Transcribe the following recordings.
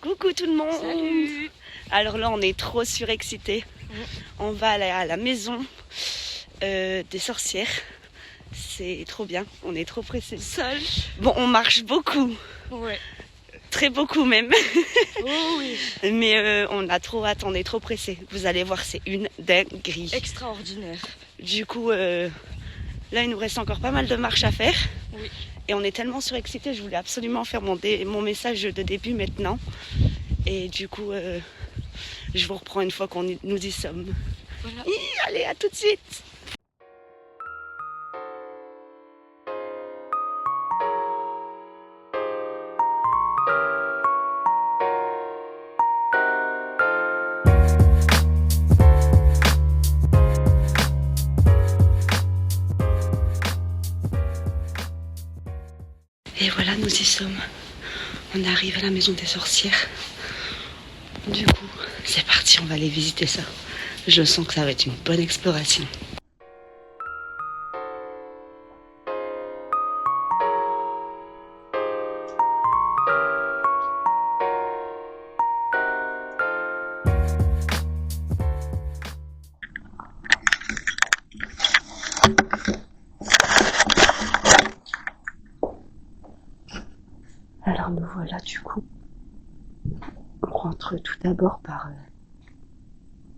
Coucou tout le monde. Salut. Alors là on est trop surexcités. On va aller à la maison des sorcières. C'est trop bien, on est trop pressés. Seul. Bon, on marche beaucoup. Ouais. Très beaucoup même. Oh oui. Mais on a trop hâte, on est trop pressés. Vous allez voir, c'est une dinguerie. Extraordinaire. Du coup, là il nous reste encore pas mal de marches à faire. Oui. Et on est tellement surexcités, je voulais absolument faire mon message de début maintenant. Et du coup, je vous reprends une fois nous y sommes. Voilà. Allez, à tout de suite. Et voilà, nous y sommes. On arrive à la maison des sorcières. Du coup, c'est parti, on va aller visiter ça. Je sens que ça va être une bonne exploration. Alors nous voilà du coup. On rentre tout d'abord par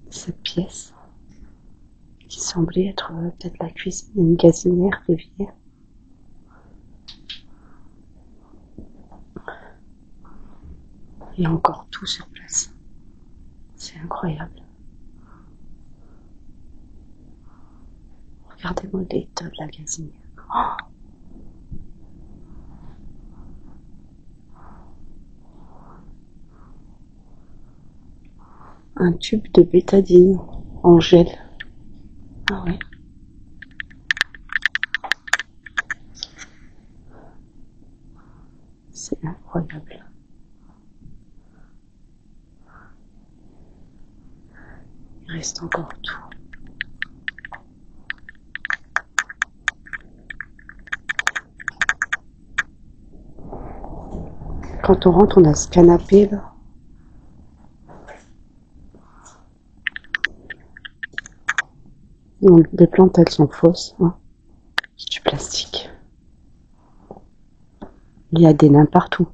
cette pièce qui semblait être peut-être la cuisine, une gazinière, rivière. Et encore tout sur place. C'est incroyable. Regardez-moi l'état de la gazinière. Oh, un tube de bétadine en gel. Ah ouais. C'est incroyable. Il reste encore tout. Quand on rentre, on a ce canapé là. Donc, les plantes, elles sont fausses. Hein. C'est du plastique. Il y a des nains partout.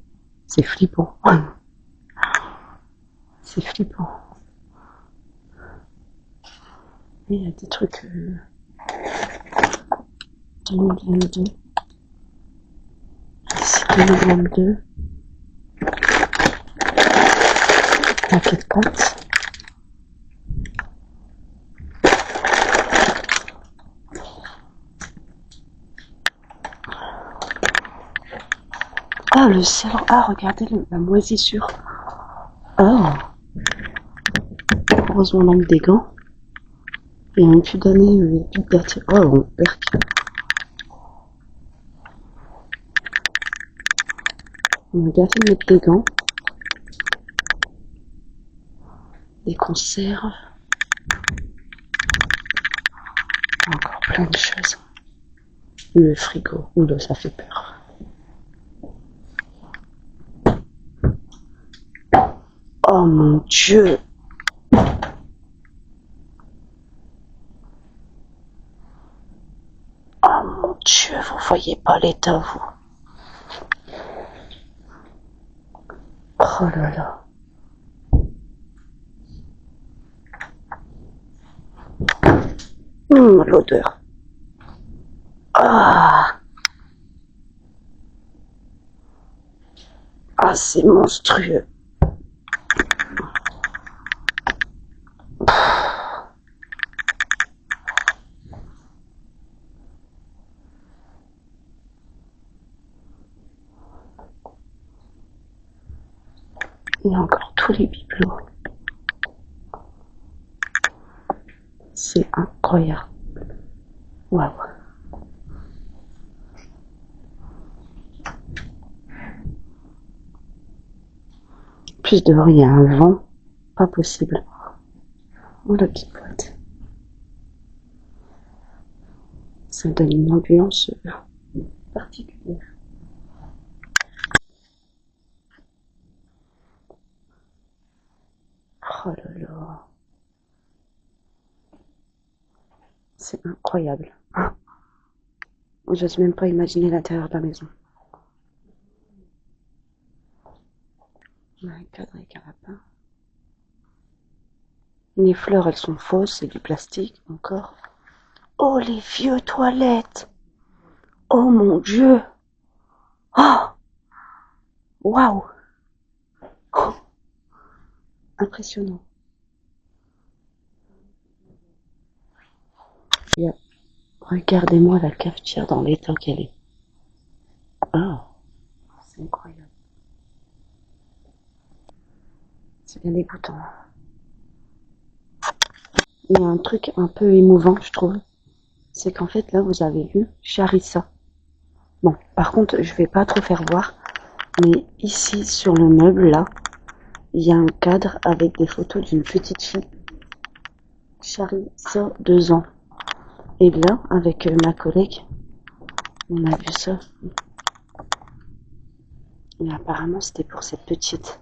C'est flippant. C'est flippant. Et il y a des trucs 2022. Ici 2022. Paquet de pâtes. Ah, le cerf. Ah, regardez la moisissure. Ah. Heureusement, on manque des gants. Et on a plus d'années daté. Oh, on perd. On a gardé de mettre des gants. Des conserves. Encore plein de choses. Le frigo. Oula, ça fait peur. Oh mon Dieu. Oh mon Dieu, vous voyez pas l'état, vous. Oh là là. L'odeur. Ah. Ah, c'est monstrueux. Il y a encore tous les bibelots. C'est incroyable. Waouh. Plus dehors, il y a un vent. Pas possible. Oh, la petite boîte. Ça donne une ambiance particulière. Oh là là. C'est incroyable. Ah, j'ose même pas imaginer l'intérieur de la maison. On a un cadre avec un lapin. Les fleurs, elles sont fausses, c'est du plastique encore. Oh, les vieux toilettes. Oh mon Dieu. Oh, waouh. Oh, impressionnant. Regardez-moi la cafetière dans l'état qu'elle est. Oh, c'est incroyable. C'est bien dégoûtant. Il y a un truc un peu émouvant, je trouve. C'est qu'en fait, là, vous avez lu Charissa. Bon, par contre, je vais pas trop faire voir. Mais ici, sur le meuble, là, il y a un cadre avec des photos d'une petite fille. Charissa, 2 ans. Et là, avec ma collègue, on a vu ça. Mais apparemment, c'était pour cette petite.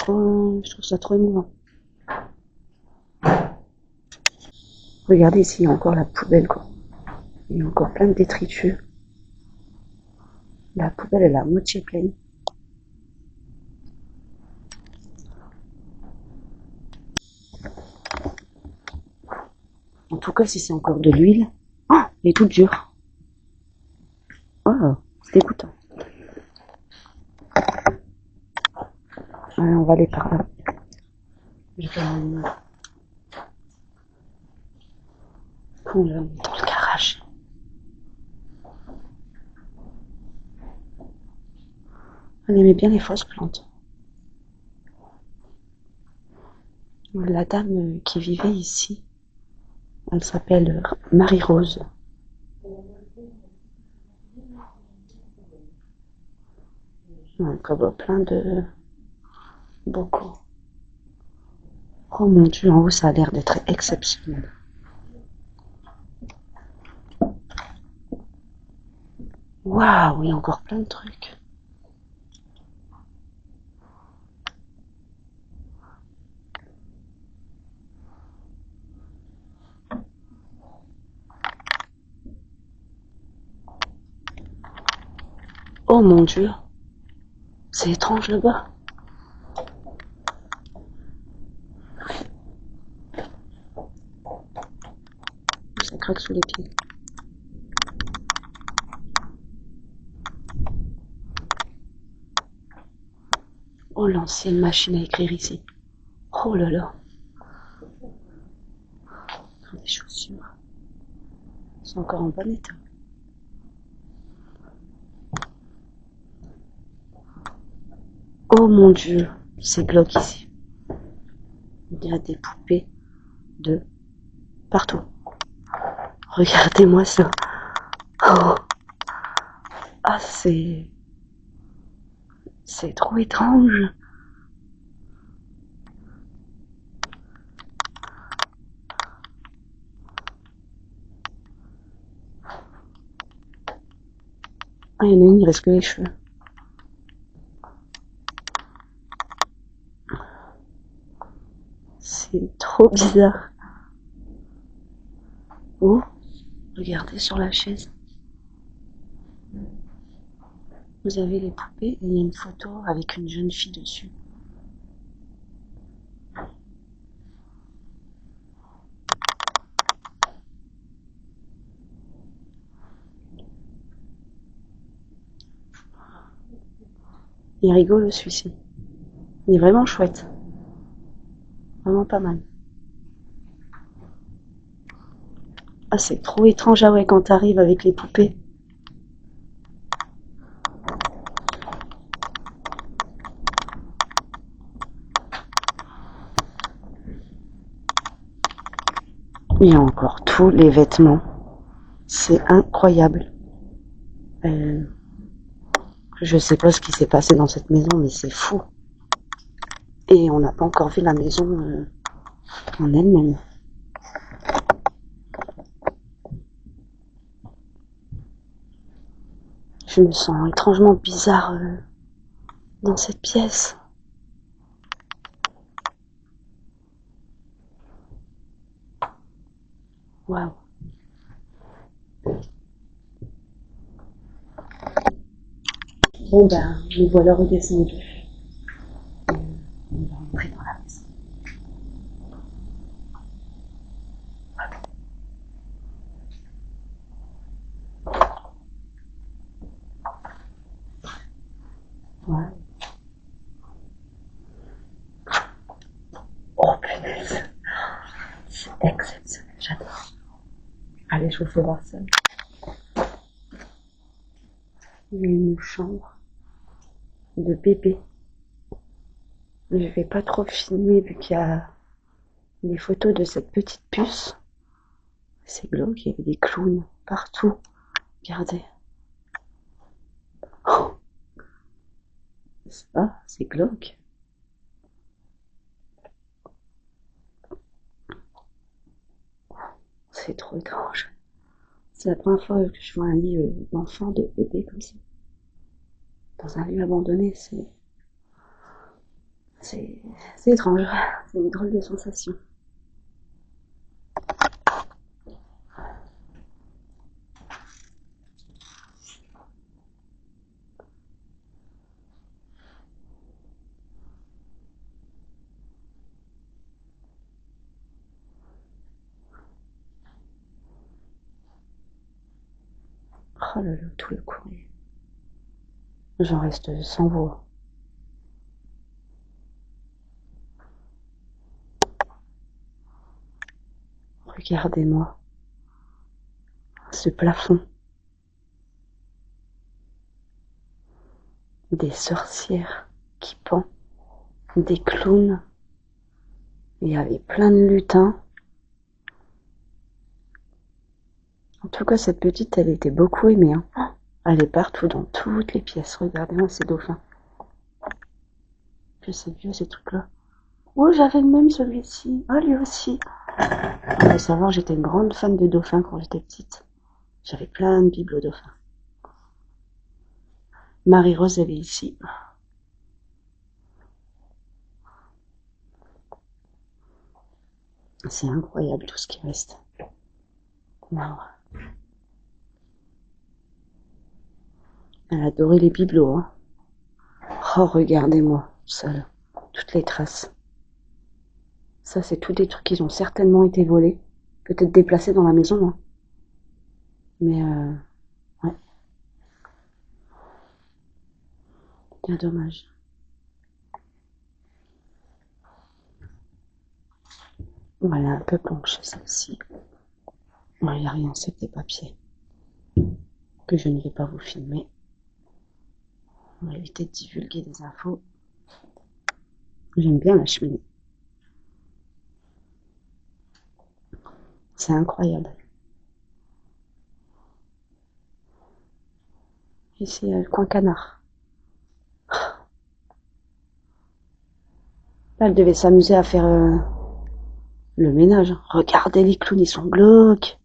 Je trouve ça trop émouvant. Regardez ici, il y a encore la poubelle, quoi. Il y a encore plein de détritus. La poubelle, elle est à moitié pleine. En tout cas, si c'est encore de l'huile. Oh, elle est toute dure. Oh, c'est dégoûtant. Allez, on va aller par là. Je vais on est dans le garage. On aimait bien les fausses plantes. La dame qui vivait ici, elle s'appelle Marie-Rose. Donc, on voit plein de... beaucoup. Oh mon Dieu, en haut, ça a l'air d'être exceptionnel. Waouh, il y a encore plein de trucs. Oh mon Dieu, c'est étrange là-bas. Ça craque sous les pieds. Oh, l'ancienne machine à écrire ici. Oh là là. Des chaussures. Elles sont encore en bon état. Oh mon Dieu, c'est glauque ici. Il y a des poupées de partout. Regardez-moi ça. Oh. Ah, c'est trop étrange. Ah, il y en a une, il reste que les cheveux. C'est trop bizarre. Oh, regardez sur la chaise. Vous avez les poupées et il y a une photo avec une jeune fille dessus. Il rigole celui-ci. Il est vraiment chouette. Vraiment pas mal. Ah, c'est trop étrange, ah ouais, quand t'arrives avec les poupées. Il y a encore tous les vêtements. C'est incroyable. Je sais pas ce qui s'est passé dans cette maison, mais c'est fou. Et on n'a pas encore vu la maison en elle-même. Je me sens étrangement bizarre dans cette pièce. Waouh. Bon ben, nous voilà redescendus. On va rentrer dans la maison. Ouais. Oh punaise, c'est exceptionnel, j'adore. Allez, je vous fais voir ça. Il y a une chambre de bébé. Je vais pas trop filmer vu qu'il y a des photos de cette petite puce. C'est glauque, il y avait des clowns partout. Regardez. Oh, ça, c'est glauque. C'est trop étrange. C'est la première fois que je vois un lit d'enfant, de bébé comme ça. Dans un lieu abandonné, c'est étrange. C'est une drôle de sensation. Oh là là, tout le courrier. J'en reste sans voix. Regardez-moi ce plafond. Des sorcières qui pendent, des clowns. Il y avait plein de lutins. En tout cas, cette petite, elle était beaucoup aimée. Hein. Elle est partout, dans toutes les pièces. Regardez-moi ces dauphins. Que c'est vieux, ces trucs-là. Oh, j'avais le même, celui-ci. Ah, lui aussi. On va savoir, j'étais une grande fan de dauphins quand j'étais petite. J'avais plein de bibelots dauphins. Marie-Rose, elle est ici. C'est incroyable tout ce qui reste. Wow. Elle adorait les bibelots. Hein. Oh, regardez-moi ça là. Toutes les traces. Ça, c'est tous des trucs qui ont certainement été volés. Peut-être déplacés dans la maison. Hein. Mais, ouais. Bien dommage. Voilà, un peu penchée celle-ci. Il n'y a rien, c'est des papiers. Que je ne vais pas vous filmer. On va éviter de divulguer des infos. J'aime bien la cheminée. C'est incroyable. Ici, le coin canard. Là, elle devait s'amuser à faire le ménage. Regardez, les clowns, ils sont glauques.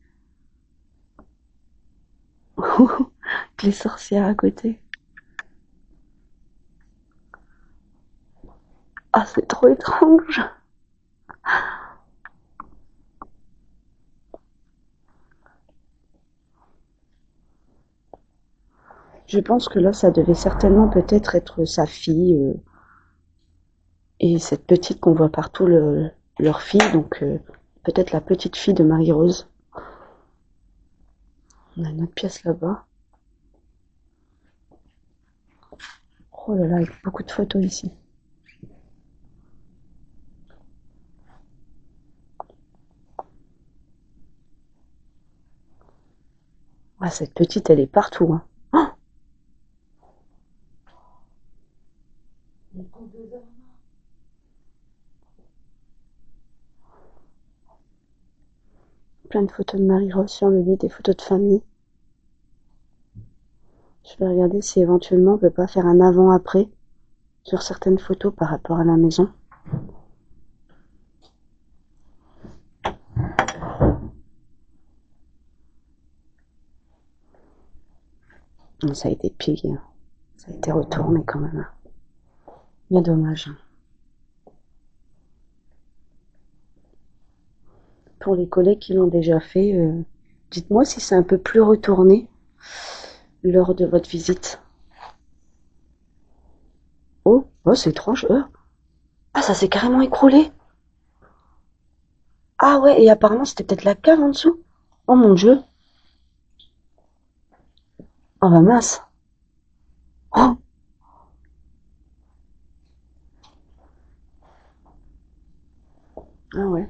Les sorcières à côté. Ah, c'est trop étrange. Je pense que là, ça devait certainement peut-être être sa fille et cette petite qu'on voit partout, leur fille, donc peut-être la petite fille de Marie-Rose. On a une autre pièce là-bas. Oh là là, avec beaucoup de photos ici. Ah, cette petite, elle est partout. Hein. Oh, plein de photos de Marie-Rose sur le lit, des photos de famille. Je vais regarder si éventuellement on peut pas faire un avant-après sur certaines photos par rapport à la maison. Ça a été pillé, hein. Ça a été retourné quand même. Mais dommage. Pour les collègues qui l'ont déjà fait, dites-moi si c'est un peu plus retourné lors de votre visite. Oh, oh c'est étrange. Ah, ça s'est carrément écroulé. Ah ouais, et apparemment c'était peut-être la cave en dessous. Oh mon Dieu. Oh bah mince. Oh, ah ouais.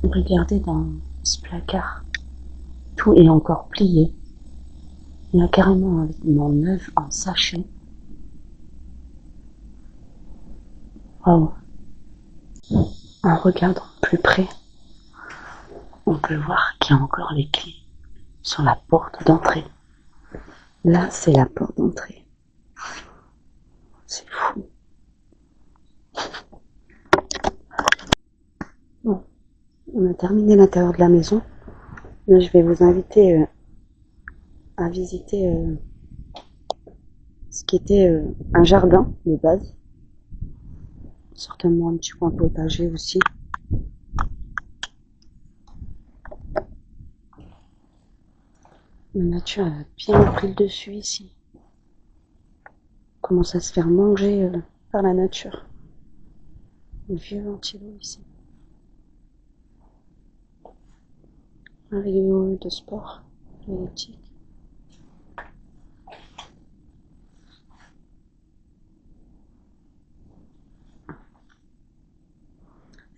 Regardez dans ce placard. Tout est encore plié. Il y a carrément un vêtement neuf en sachet. Oh, en regardant plus près, on peut voir qu'il y a encore les clés sur la porte d'entrée. Là, c'est la porte d'entrée. C'est fou. Bon, on a terminé l'intérieur de la maison. Là, je vais vous inviter à visiter ce qui était un jardin de base. Certainement un petit coin potager aussi. La nature a bien pris le dessus ici. On commence à se faire manger par la nature. Le vieux ventilo ici. Un vélo de sport, électrique.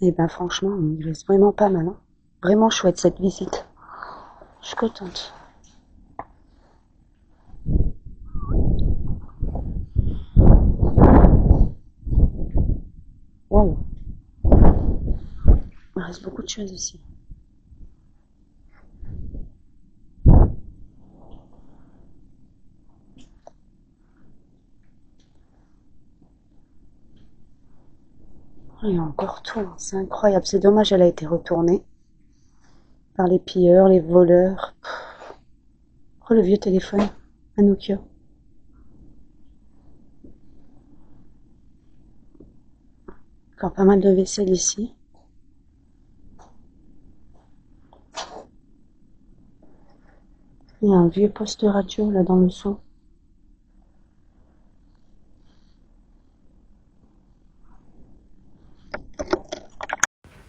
Et ben franchement, il reste vraiment pas mal. Hein. Vraiment chouette cette visite. Je suis contente. Waouh. Il reste beaucoup de choses ici. Il y a encore tout, hein. C'est incroyable. C'est dommage, elle a été retournée par les pilleurs, les voleurs. Oh, le vieux téléphone, un Nokia. Encore pas mal de vaisselle ici. Il y a un vieux poste radio là dans le son.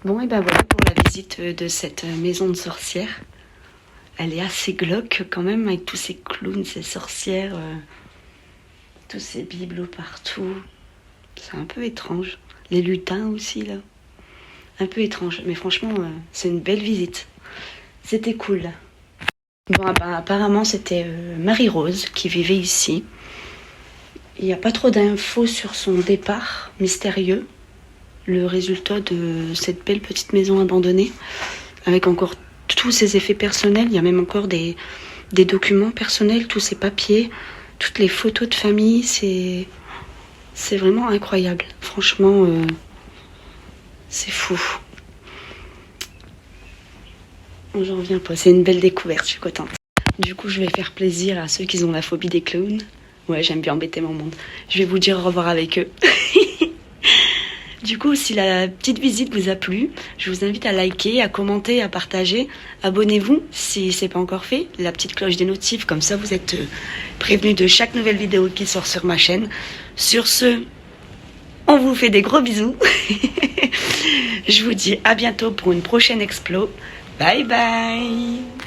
Bon, et ben voilà pour la visite de cette maison de sorcières. Elle est assez glauque quand même, avec tous ces clowns, ces sorcières, tous ces bibelots partout. C'est un peu étrange. Les lutins aussi, là. Un peu étrange, mais franchement, c'est une belle visite. C'était cool. Bon, apparemment, c'était Marie-Rose qui vivait ici. Il n'y a pas trop d'infos sur son départ mystérieux. Le résultat de cette belle petite maison abandonnée, avec encore tous ses effets personnels. Il y a même encore des documents personnels, tous ses papiers, toutes les photos de famille. C'est vraiment incroyable. Franchement, c'est fou. J'en reviens pas. C'est une belle découverte, je suis contente. Du coup, je vais faire plaisir à ceux qui ont la phobie des clowns. Ouais, j'aime bien embêter mon monde. Je vais vous dire au revoir avec eux. Du coup, si la petite visite vous a plu, je vous invite à liker, à commenter, à partager. Abonnez-vous si c'est pas encore fait. La petite cloche des notifs, comme ça vous êtes prévenus de chaque nouvelle vidéo qui sort sur ma chaîne. Sur ce, on vous fait des gros bisous. Je vous dis à bientôt pour une prochaine explo. Bye bye.